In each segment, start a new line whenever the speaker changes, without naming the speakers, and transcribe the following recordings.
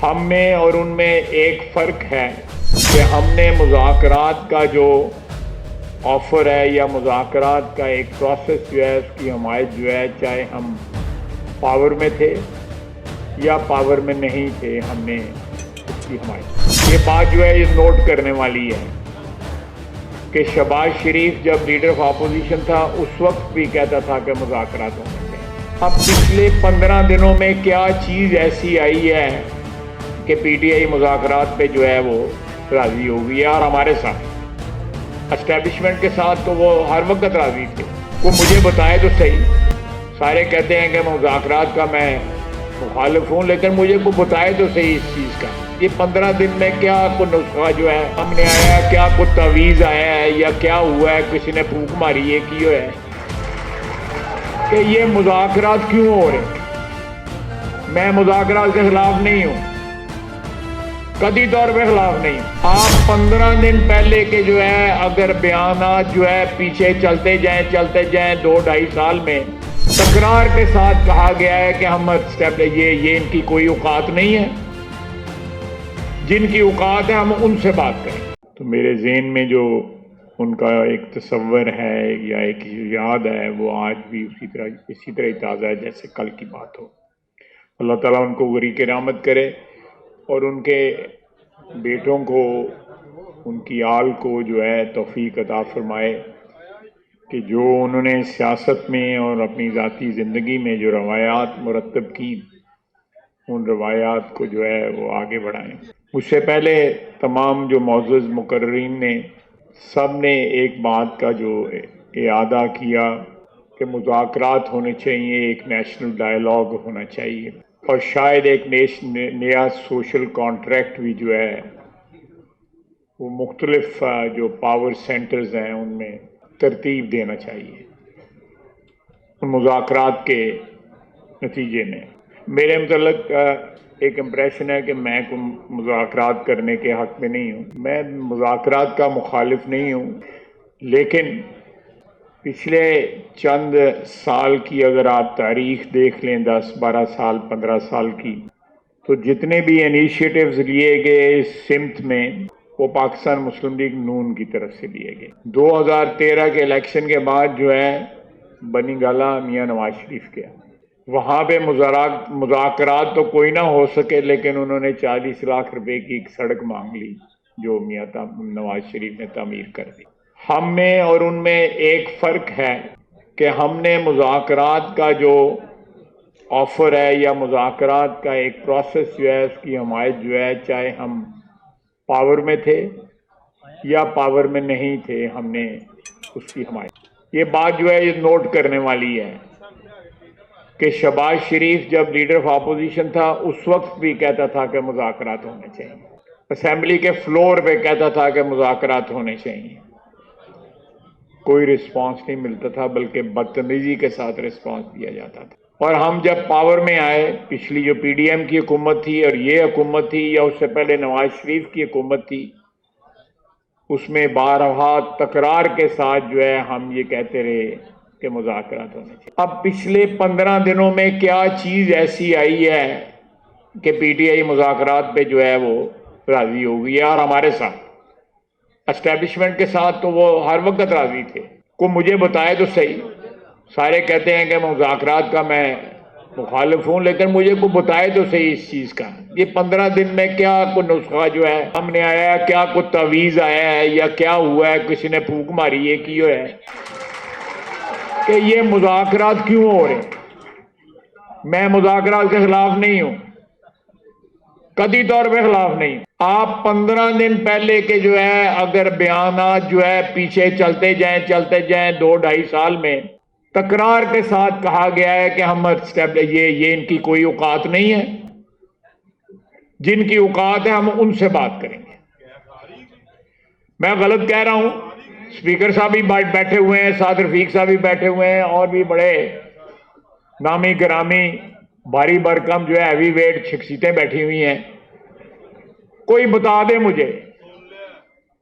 ہم میں اور ان میں ایک فرق ہے کہ ہم نے مذاکرات کا جو آفر ہے یا مذاکرات کا ایک پروسیس جو ہے اس کی حمایت جو ہے، چاہے ہم پاور میں تھے یا پاور میں نہیں تھے، ہم نے اس کی حمایت. یہ بات جو ہے یہ نوٹ کرنے والی ہے کہ شہباز شریف جب لیڈر آف اپوزیشن تھا اس وقت بھی کہتا تھا کہ مذاکرات ہونے چاہیے. اب پچھلے 15 دنوں میں کیا چیز ایسی آئی ہے کہ پی ٹی آئی مذاکرات پہ جو ہے وہ راضی ہو گئی ہے، اور ہمارے ساتھ اسٹیبلشمنٹ کے ساتھ تو وہ ہر وقت راضی تھے. وہ مجھے بتائے تو صحیح. سارے کہتے ہیں کہ مذاکرات کا میں مخالف ہوں، لیکن مجھے کو بتائے تو صحیح اس چیز کا. یہ 15 دن میں کیا کوئی نسخہ جو ہے ہم نے آیا ہے، کیا کوئی تعویذ آیا ہے یا کیا ہوا ہے، کسی نے پھونک ماری ہے کی ہے کہ یہ مذاکرات کیوں ہو رہے ہیں. میں مذاکرات کے خلاف نہیں ہوں، قطعی طور پہ خلاف نہیں. آپ 15 دن پہلے کے جو ہے اگر بیانات جو ہے پیچھے چلتے جائیں 2-2.5 سال میں تکرار کے ساتھ کہا گیا ہے کہ ہم یہ ان کی کوئی اوقات نہیں ہے، جن کی اوقات ہے ہم ان سے بات کریں. تو میرے ذہن میں جو ان کا ایک تصور ہے یا ایک یاد ہے وہ آج بھی اسی طرح تازہ ہے جیسے کل کی بات ہو. اللہ تعالیٰ ان کو غریق رحمت کرے اور ان کے بیٹوں کو، ان کی آل کو جو ہے توفیق عطا فرمائے کہ جو انہوں نے سیاست میں اور اپنی ذاتی زندگی میں جو روایات مرتب کی ان روایات کو جو ہے وہ آگے بڑھائیں. مجھ سے پہلے تمام جو معزز مقررین نے سب نے ایک بات کا جو اعادہ کیا کہ مذاکرات ہونے چاہیے، ایک نیشنل ڈائیلاگ ہونا چاہیے، اور شاید ایک نیا سوشل کانٹریکٹ بھی جو ہے وہ مختلف جو پاور سینٹرز ہیں ان میں ترتیب دینا چاہیے. مذاکرات کے نتیجے میں میرے متعلق ایک امپریشن ہے کہ میں مذاکرات کرنے کے حق میں نہیں ہوں. میں مذاکرات کا مخالف نہیں ہوں، لیکن پچھلے چند سال کی اگر آپ تاریخ دیکھ لیں، 10-12 سال 15 سال کی، تو جتنے بھی انیشیٹوز لیے گئے اس سمت میں وہ پاکستان مسلم لیگ نون کی طرف سے لیے گئے. 2013 کے الیکشن کے بعد جو ہے بنی گالا میاں نواز شریف کیا، وہاں پہ مذاکرات تو کوئی نہ ہو سکے، لیکن انہوں نے 40 لاکھ روپے کی ایک سڑک مانگ لی جو میاں نواز شریف نے تعمیر کر دی. ہم میں اور ان میں ایک فرق ہے کہ ہم نے مذاکرات کا جو آفر ہے یا مذاکرات کا ایک پروسیس جو ہے اس کی حمایت جو ہے، چاہے ہم پاور میں تھے یا پاور میں نہیں تھے، ہم نے اس کی حمایت. یہ بات جو ہے یہ نوٹ کرنے والی ہے کہ شہباز شریف جب لیڈر آف اپوزیشن تھا اس وقت بھی کہتا تھا کہ مذاکرات ہونے چاہیے. اسمبلی کے فلور پہ کہتا تھا کہ مذاکرات ہونے چاہیے. کوئی رسپانس نہیں ملتا تھا، بلکہ بدتمیزی کے ساتھ رسپانس دیا جاتا تھا. اور ہم جب پاور میں آئے، پچھلی جو پی ڈی ایم کی حکومت تھی اور یہ حکومت تھی یا اس سے پہلے نواز شریف کی حکومت تھی، اس میں بارہا تکرار کے ساتھ جو ہے ہم یہ کہتے رہے کہ مذاکرات ہونے چاہیے. اب پچھلے 15 دنوں میں کیا چیز ایسی آئی ہے کہ پی ٹی آئی مذاکرات پہ جو ہے وہ راضی ہو گئی ہے، اور ہمارے ساتھ اسٹیبلشمنٹ کے ساتھ تو وہ ہر وقت راضی تھے. کو مجھے بتائے تو صحیح. سارے کہتے ہیں کہ مذاکرات کا میں مخالف ہوں، لیکن مجھے کو بتائے تو صحیح اس چیز کا. یہ 15 دن میں کیا کوئی نسخہ جو ہے ہم نے آیا ہے، کیا کوئی تعویذ آیا ہے یا کیا ہوا ہے، کسی نے پھونک ماری ہے کی ہے کہ یہ مذاکرات کیوں ہو رہے ہیں. میں مذاکرات کے خلاف نہیں ہوں، قطعی طور پہ خلاف نہیں. آپ 15 دن پہلے کے جو ہے اگر بیانات جو ہے پیچھے چلتے جائیں 2-2.5 سال میں تکرار کے ساتھ کہا گیا ہے کہ ہم یہ ان کی کوئی اوقات نہیں ہے، جن کی اوقات ہے ہم ان سے بات کریں گے. میں غلط کہہ رہا ہوں؟ اسپیکر صاحب بھی بیٹھے ہوئے ہیں، ساتھ رفیق صاحب بھی بیٹھے ہوئے ہیں، اور بھی بڑے نامی گرامی بھاری بھرکم جو ہے ہیوی ویٹ شخصیتیں بیٹھی ہوئی ہیں. کوئی بتا دے مجھے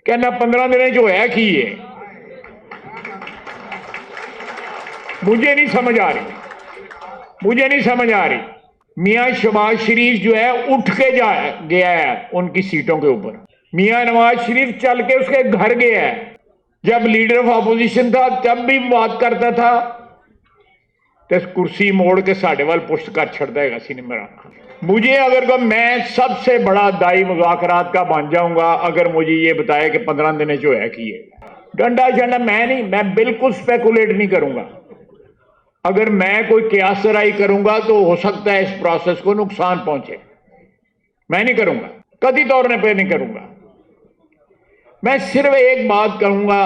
کہنا 15 دن جو ہے کی ہے، مجھے نہیں سمجھ آ رہی. میاں شہباز شریف جو ہے اٹھ کے گیا ہے ان کی سیٹوں کے اوپر. میاں نواز شریف چل کے اس کے گھر گیا ہے. جب لیڈر آف اپوزیشن تھا تب بھی بات کرتا تھا تو کرسی موڑ کے ساڈے وال پشت کر چھڑتا ہے سی نے میرا. مجھے اگر میں سب سے بڑا دائی مذاکرات کا بن جاؤں گا اگر مجھے یہ بتائے کہ 15 دن جو ہے کیے ڈنڈا شنڈا میں بالکل سپیکولیٹ نہیں کروں گا. اگر میں کوئی قیاس رائی کروں گا تو ہو سکتا ہے اس پروسیس کو نقصان پہنچے. میں نہیں کروں گا, قطعی طور پہ نہیں کروں گا. میں صرف ایک بات کروں گا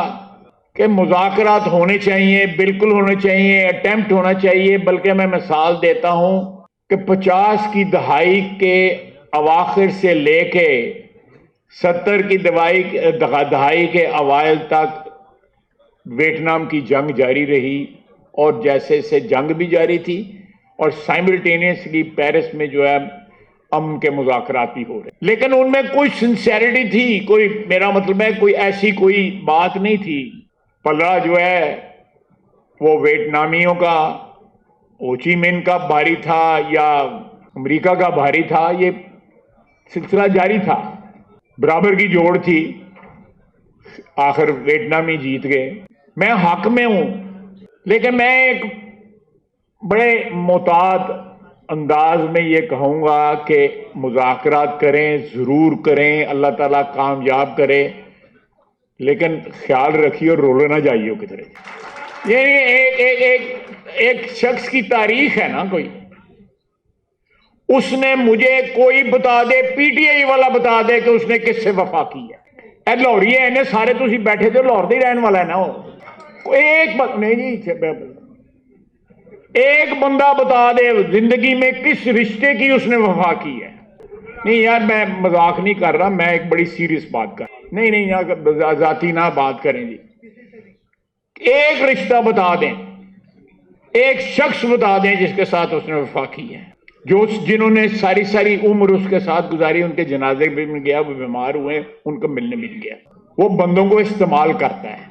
کہ مذاکرات ہونے چاہیے, بالکل ہونے چاہیے, اٹیمپٹ ہونا چاہیے. بلکہ میں مثال دیتا ہوں کہ 50 کی دہائی کے اواخر سے لے کے 70 کی دہائی کے اوائل تک ویٹنام کی جنگ جاری رہی, اور جیسے سے جنگ بھی جاری تھی اور سائملٹینیسلی پیرس میں جو ہے امن کے مذاکرات بھی ہو رہے, لیکن ان میں کوئی سنسیریٹی تھی, کوئی میرا مطلب ہے کوئی ایسی کوئی بات نہیں تھی. پلڑا جو ہے وہ ویٹنامیوں کا, اوچی من کا بھاری تھا یا امریکہ کا بھاری تھا, یہ سلسلہ جاری تھا. برابر کی جوڑ تھی, آخر ویٹنامی جیت گئے. میں حق میں ہوں, لیکن میں ایک بڑے محتاط انداز میں یہ کہوں گا کہ مذاکرات کریں, ضرور کریں, اللہ تعالیٰ کامیاب کرے, لیکن خیال رکھیے اور رولے نہ جائیے کدھر. یہ ایک شخص کی تاریخ ہے نا, کوئی اس نے مجھے کوئی بتا دے, پی ٹی آئی والا بتا دے کہ اس نے کس سے وفا کی ہے. اے لاہوری ہے, سارے تسی بیٹھے تھے, لاہور دے رہن والا ہے نا. ایک بات نہیں جی, ایک بندہ بتا دے زندگی میں کس رشتے کی اس نے وفا کی ہے. نہیں یار, میں مذاق نہیں کر رہا, میں ایک بڑی سیریس بات کر رہا. نہیں یار ذاتی نہ بات کریں جی. ایک رشتہ بتا دیں, ایک شخص بتا دیں جس کے ساتھ اس نے وفا کی ہے, جنہوں نے ساری عمر اس کے ساتھ گزاری, ان کے جنازے بھی مل گیا, وہ بیمار ہوئے, ان کو ملنے مل گیا. وہ بندوں کو استعمال کرتا ہے,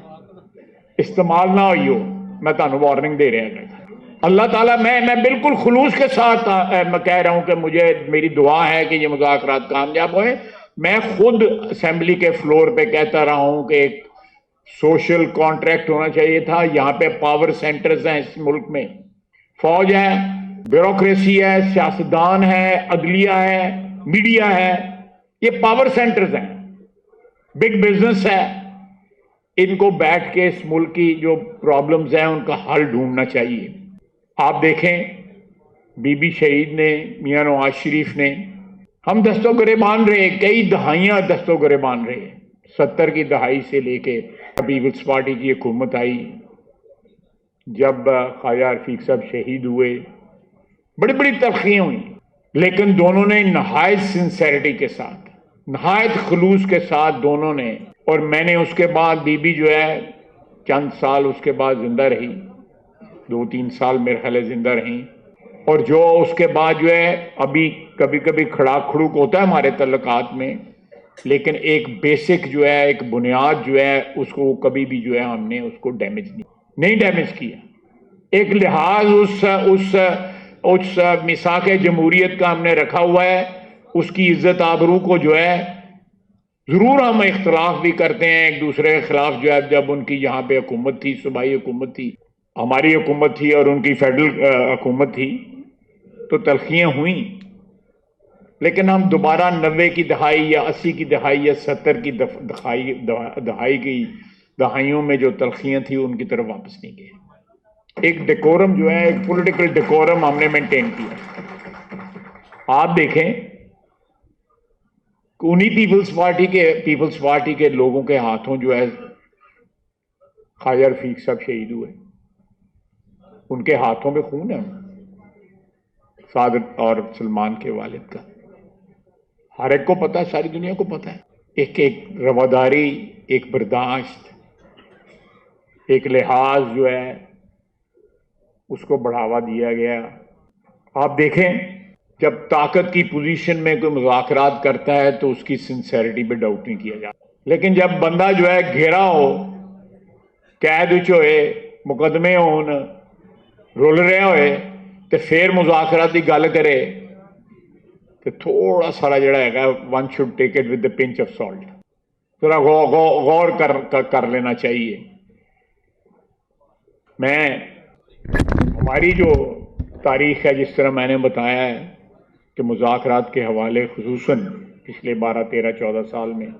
استعمال نہ ہوئی ہو, میں تانوں وارننگ دے رہا ہوں. اللہ تعالیٰ میں بالکل خلوص کے ساتھ میں کہہ رہا ہوں کہ مجھے میری دعا ہے کہ یہ مذاکرات کامیاب ہوئے. میں خود اسمبلی کے فلور پہ کہتا رہا ہوں کہ ایک سوشل کانٹریکٹ ہونا چاہیے تھا. یہاں پہ پاور سینٹرز ہیں اس ملک میں, فوج ہے, بیوروکریسی ہے, سیاستدان ہے, عدلیہ ہے, میڈیا ہے, یہ پاور سینٹرز ہیں, بگ بزنس ہے. ان کو بیٹھ کے اس ملک کی جو پرابلمز ہیں ان کا حل ڈھونڈنا چاہیے. آپ دیکھیں بی بی شہید نے, میاں نواز شریف نے, ہم دست و گریبان رہے, کئی دہائیاں دست و گریبان رہے. 70 کی دہائی سے لے کے پیپلز پارٹی کی حکومت آئی, جب خواجہ رفیق صاحب شہید ہوئے, بڑی بڑی تلخیاں ہوئیں, لیکن دونوں نے نہایت سنسیریٹی کے ساتھ, نہایت خلوص کے ساتھ دونوں نے. اور میں نے اس کے بعد بی بی جو ہے چند سال اس کے بعد زندہ رہی, 2-3 سال میرے خیال زندہ رہیں. اور جو اس کے بعد جو ہے ابھی کبھی کبھی کھڑاک کھڑوک ہوتا ہے ہمارے تعلقات میں, لیکن ایک بیسک جو ہے, ایک بنیاد جو ہے, اس کو کبھی بھی جو ہے ہم نے اس کو ڈیمیج نہیں ڈیمیج کیا. ایک لحاظ اس میثاق جمہوریت کا ہم نے رکھا ہوا ہے, اس کی عزت آبرو کو جو ہے, ضرور ہم اختلاف بھی کرتے ہیں ایک دوسرے کے خلاف جو ہے. جب ان کی یہاں پہ حکومت تھی, صوبائی حکومت تھی, ہماری حکومت تھی اور ان کی فیڈرل حکومت تھی, تو تلخیاں ہوئیں, لیکن ہم دوبارہ 90 کی دہائی یا 80 کی دہائی یا 70 کی دہائی کی دہائیوں میں جو تلخیاں تھیں ان کی طرف واپس نہیں گئے. ایک ڈیکورم جو ہے, ایک پولیٹیکل ڈیکورم ہم نے مینٹین کیا. آپ دیکھیں انہی پیپلز پارٹی کے لوگوں کے ہاتھوں جو ہے خواجہ رفیق صاحب شہید ہوئے, ان کے ہاتھوں میں خون ہے, سعادت اور سلمان کے والد کا. ہر ایک کو پتا ہے, ساری دنیا کو پتا ہے. ایک رواداری, ایک برداشت, ایک لحاظ جو ہے اس کو بڑھاوا دیا گیا. آپ دیکھیں جب طاقت کی پوزیشن میں کوئی مذاکرات کرتا ہے تو اس کی سنسیریٹی پہ ڈاؤٹ نہیں کیا جاتا, لیکن جب بندہ جو ہے گھیرا ہو, قید ہوئے, مقدمے ہون, رول رہے ہوئے, تو پھر مذاکرات کی گل کرے کہ تھوڑا سارا جڑا ہے one should take it with the pinch of salt, ذرا غور کر لینا چاہیے. ہماری جو تاریخ ہے، جس طرح میں نے بتایا ہے کہ مذاکرات کے حوالے خصوصاً پچھلے 12 13 14 سال میں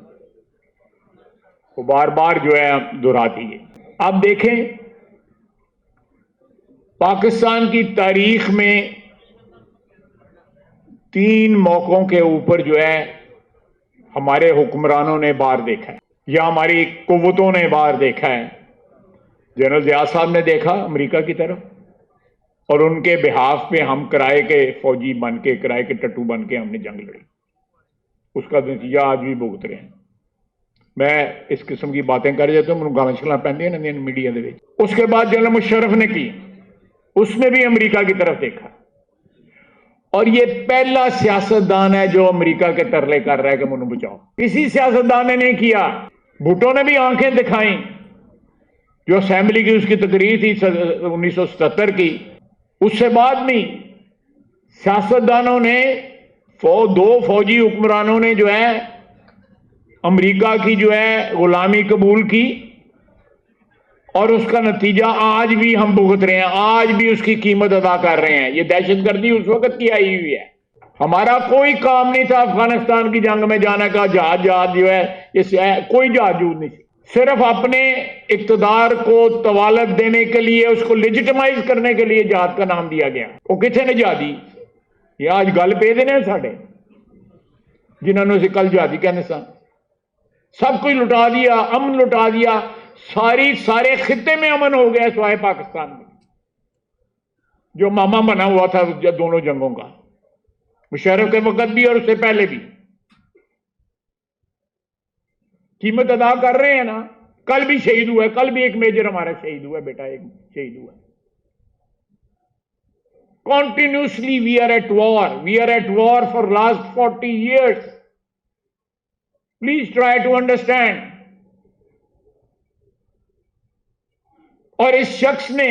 وہ بار بار جو ہے دہراتی ہے. آپ دیکھیں پاکستان کی تاریخ میں 3 موقعوں کے اوپر جو ہے ہمارے حکمرانوں نے بار دیکھا ہے یا ہماری قوتوں نے بار دیکھا ہے. جنرل ضیاء صاحب نے دیکھا امریکہ کی طرف، اور ان کے بحاف پہ ہم کرائے کے فوجی بن کے، کرائے کے ٹٹو بن کے ہم نے جنگ لڑی. اس کا نتیجہ آج بھی بھگت رہے ہیں. میں اس قسم کی باتیں کر جاتا ہوں، مجھے گالاں شلاں پیندیاں نے میڈیا دے وچ. اس کے بعد جنرل مشرف نے کی، اس نے بھی امریکہ کی طرف دیکھا. اور یہ پہلا سیاستدان ہے جو امریکہ کے ترلے کر رہا ہے کہ منو بچاؤ. کسی سیاستدان نے نہیں کیا. بھٹو نے بھی آنکھیں دکھائیں، جو اسمبلی کی اس کی تقریر تھی 1977 کی، اس سے بعد میں سیاستدانوں نے 2 فوجی حکمرانوں نے جو ہے امریکہ کی جو ہے غلامی قبول کی، اور اس کا نتیجہ آج بھی ہم بھگت رہے ہیں، آج بھی اس کی قیمت ادا کر رہے ہیں. یہ دہشت گردی اس وقت کی آئی ہوئی ہے. ہمارا کوئی کام نہیں تھا افغانستان کی جنگ میں جانے کا. جہاز جو ہے کوئی جہاز نہیں تھی. صرف اپنے اقتدار کو طوالت دینے کے لیے، اس کو لیجیٹمائز کرنے کے لیے جہاد کا نام دیا گیا. وہ کتنے نے جہادی؟ یہ آج گل پہ دینے ساڈے جنہوں نے اسے کل جہادی کہنے سا. سب کچھ لٹا دیا، امن لٹا دیا. سارے خطے میں امن ہو گیا سوائے پاکستان میں، جو ماما بنا ہوا تھا دونوں جنگوں کا، مشرف کے وقت بھی اور اس سے پہلے بھی. قیمت ادا کر رہے ہیں نا. کل بھی شہید ہوا ہے، کل بھی ایک میجر ہمارا شہید ہوا ہے، بیٹا ایک شہید ہوا ہے. Continuously we are at war. We are at war for last 40 years. Please try to understand. اور اس شخص نے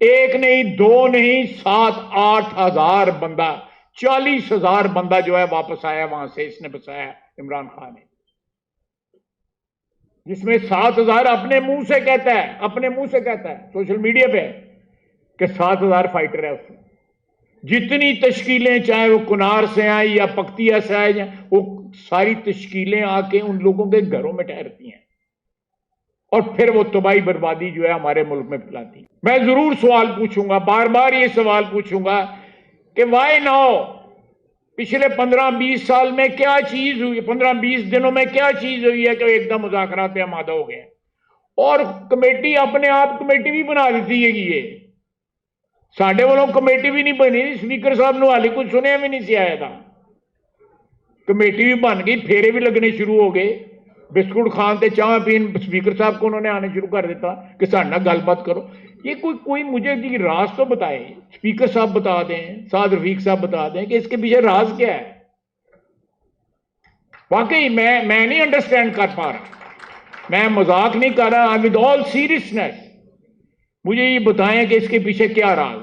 1 نہیں 2 نہیں 7 8 ہزار بندہ، 40,000 بندہ جو ہے واپس آیا وہاں سے. اس نے بسایا عمران خان نے، جس میں 7,000 اپنے منہ سے کہتا ہے، اپنے منہ سے کہتا ہے سوشل میڈیا پہ کہ 7,000 فائٹر ہے اس میں. جتنی تشکیلیں چاہے وہ کنار سے آئیں یا پکتیا سے آئیں، وہ ساری تشکیلیں آ کے ان لوگوں کے گھروں میں ٹھہرتی ہیں اور پھر وہ تباہی بربادی جو ہے ہمارے ملک میں پھیلاتی ہیں. میں ضرور سوال پوچھوں گا، بار بار یہ سوال پوچھوں گا کہ وائی ناؤ؟ پچھلے 15-20 سال میں کیا چیز ہوئی، 15-20 دنوں میں کیا چیز ہوئی ہے کہ ایک دم مذاکرات پہ آمادہ ہو گئے؟ اور کمیٹی اپنے آپ کمیٹی بھی بنا دیتی ہے. یہ ساڈے والوں کمیٹی بھی نہیں بنی. سپیکر صاحب نے حالی کچھ سنیا بھی نہیں سی آیا تھا. کمیٹی بھی بن گئی، پھیرے بھی لگنے شروع ہو گئے. بسکٹ خان تے چاہ پین سپیکر صاحب کو انہوں نے آنے شروع کر دیتا کہ ساڈے نال گل بات کرو. یہ کوئی مجھے جی راز تو بتائے. سپیکر صاحب بتا دیں، سعد رفیق صاحب بتا دیں کہ اس کے پیچھے راز کیا ہے. واقعی میں نہیں انڈرسٹینڈ کر پا رہا. میں مذاق نہیں کر رہا. ود آل سیریسنس مجھے یہ بتائیں کہ اس کے پیچھے کیا راز.